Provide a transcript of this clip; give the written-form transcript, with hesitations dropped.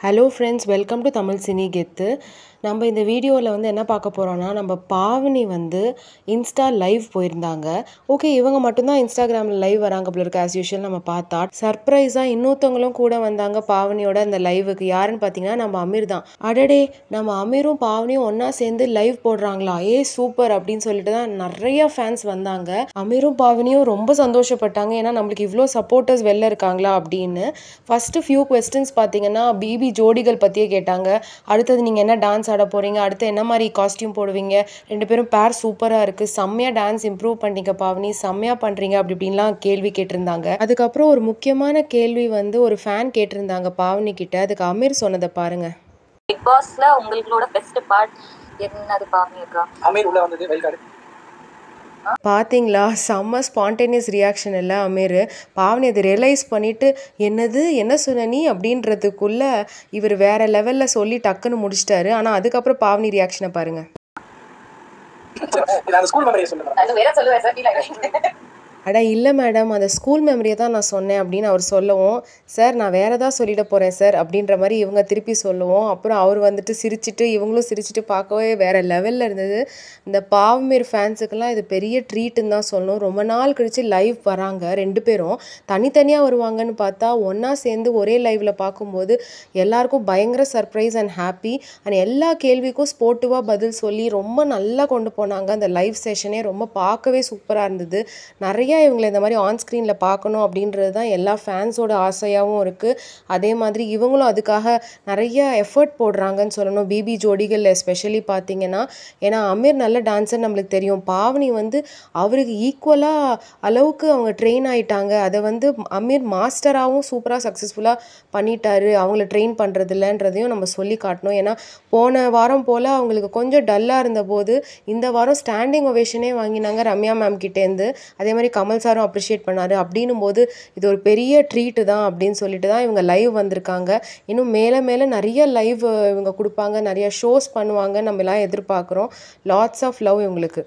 Hello friends, welcome to Tamil cine கெத்து. நம்ம இந்த வீடியோவில் என்ன பார்க்க போகிறோன்னா, நம்ம பாவனி இன்ஸ்டா லைவ் போயிருந்தாங்க. ஓகே, இவங்க மட்டும்தான் இன்ஸ்டாகிராமில் லைவ் வராங்க போல இருக்கு. ஆஸ் யூஷுவல் நம்ம பார்த்தா சர்ப்ரைஸாக இன்னொருத்தவங்களும் கூட வந்தாங்க பாவனியோட அந்த லைவுக்கு. யாருன்னு பார்த்தீங்கன்னா நம்ம அமீர் தான். அடடே, நம்ம அமீரும் பாவனியும் ஒன்றா சேர்ந்து லைவ் போடுறாங்களா, சூப்பர் அப்படின்னு சொல்லிட்டு தான் நிறைய ஃபேன்ஸ் வந்தாங்க. அமீரும் பாவனியும் ரொம்ப சந்தோஷப்பட்டாங்க. ஏன்னா நம்மளுக்கு இவ்வளோ சப்போர்ட்டர்ஸ் வெளில இருக்காங்களா அப்படின்னு. ஃபஸ்ட்டு ஃபியூ கொஸ்டின்ஸ் பார்த்தீங்கன்னா பிபி ஜோடிகள் பற்றியே கேட்டாங்க. அடுத்தது நீங்கள் என்ன டான்ஸ் ஆட போகிறீங்க, அடுத்து என்ன மாதிரி காஸ்டியூம் போடுவீங்க, ரெண்டு பேரும் பேர் சூப்பராக இருக்குது, செம்மையாக டான்ஸ் இம்ப்ரூவ் பண்ணிங்க பாவனி, செம்மையாக பண்ணுறீங்க அப்படி இப்படின்லாம் கேள்வி கேட்டிருந்தாங்க. அதுக்கப்புறம் ஒரு முக்கியமான கேள்வி ஒரு ஃபேன் கேட்டிருந்தாங்க பாவனி கிட்ட. அதுக்கு அமீர் சொன்னதை பாருங்க. பிக் பாஸ்ல உங்களோட பெஸ்ட் பார்ட் என்னது பாவனி அக்கா? அமீர் உள்ள வந்தது வைல்ட் கார்டு. பார்த்தீங்களா, செம்ம ஸ்பான்டேனியஸ் ரியாக்ஷன் இல்லை அமீர். பாவனி அதை ரியலைஸ் பண்ணிவிட்டு என்ன சொன்ன நீ அப்படின்றதுக்குள்ள இவர் வேற லெவலில் சொல்லி டக்குன்னு முடிச்சிட்டாரு. ஆனால் அதுக்கப்புறம் பாவனி ரியாக்ஷனை பாருங்க. அட இல்லை மேடம், அந்த ஸ்கூல் மெமரியை தான் நான் சொன்னேன் அப்படின்னு அவர் சொல்லவும், சார் நான் வேறு ஏதாவது சொல்லிட போகிறேன் சார் அப்படின்ற மாதிரி இவங்க திருப்பி சொல்லுவோம். அப்புறம் அவர் சிரிச்சிட்டு இவங்களும் சிரிச்சிட்டு பார்க்கவே வேறு லெவலில் இருந்தது. இந்த பாவமீர் ஃபேன்ஸுக்கெல்லாம் இது பெரிய ட்ரீட்டுன்னு தான் சொல்லணும். ரொம்ப நாள் கழித்து லைவ் வராங்க. ரெண்டு பேரும் தனித்தனியாக வருவாங்கன்னு பார்த்தா ஒன்றா சேர்ந்து ஒரே லைவில் பார்க்கும்போது எல்லாருக்கும் பயங்கர சர்ப்ரைஸ் அண்ட் ஹாப்பி. அண்ட் எல்லா கேள்விக்கும் ஸ்போர்ட்டிவாக பதில் சொல்லி ரொம்ப நல்லா கொண்டு போனாங்க. அந்த லைவ் செஷனே ரொம்ப பார்க்கவே சூப்பராக இருந்தது. நிறைய இவங்களை இந்த மாதிரி ஆன் ஸ்க்ரீனில் பார்க்கணும் அப்படின்றது தான் எல்லா ஃபேன்ஸோட ஆசையாகவும் இருக்குது. அதே மாதிரி இவங்களும் அதுக்காக நிறைய எஃபர்ட் போடுறாங்கன்னு சொல்லணும். பிபி ஜோடிகள் எஸ்பெஷலி பார்த்தீங்கன்னா, ஏன்னா அமீர் நல்ல டான்ஸர் நம்மளுக்கு தெரியும். பாவனி அவருக்கு ஈக்குவலாக அளவுக்கு அவங்க ட்ரெயின் ஆகிட்டாங்க. அதை அமீர் மாஸ்டராகவும் சூப்பராக சக்ஸஸ்ஃபுல்லாக பண்ணிட்டாரு. அவங்கள ட்ரெயின் பண்ணுறதில்லன்றதையும் நம்ம சொல்லி காட்டணும். ஏன்னா போன வாரம் போல் அவங்களுக்கு கொஞ்சம் டல்லாக இருந்தபோது இந்த வாரம் ஸ்டாண்டிங் ஒவேஷனே வாங்கினாங்க ரம்யா மேம் கிட்டேருந்து. அதே மாதிரி கமல் சாரும் அப்ரிஷியேட் பண்ணார். அப்படின்னும் போது இது ஒரு பெரிய ட்ரீட்டு தான் அப்படின்னு சொல்லிட்டு தான் இவங்க லைவ் வந்திருக்காங்க. இன்னும் மேலே மேலே நிறைய லைவ் இவங்க கொடுப்பாங்க, நிறைய ஷோஸ் பண்ணுவாங்க, நம்ம எல்லாம் எதிர்பார்க்குறோம். லாட்ஸ் ஆஃப் லவ் இவங்களுக்கு.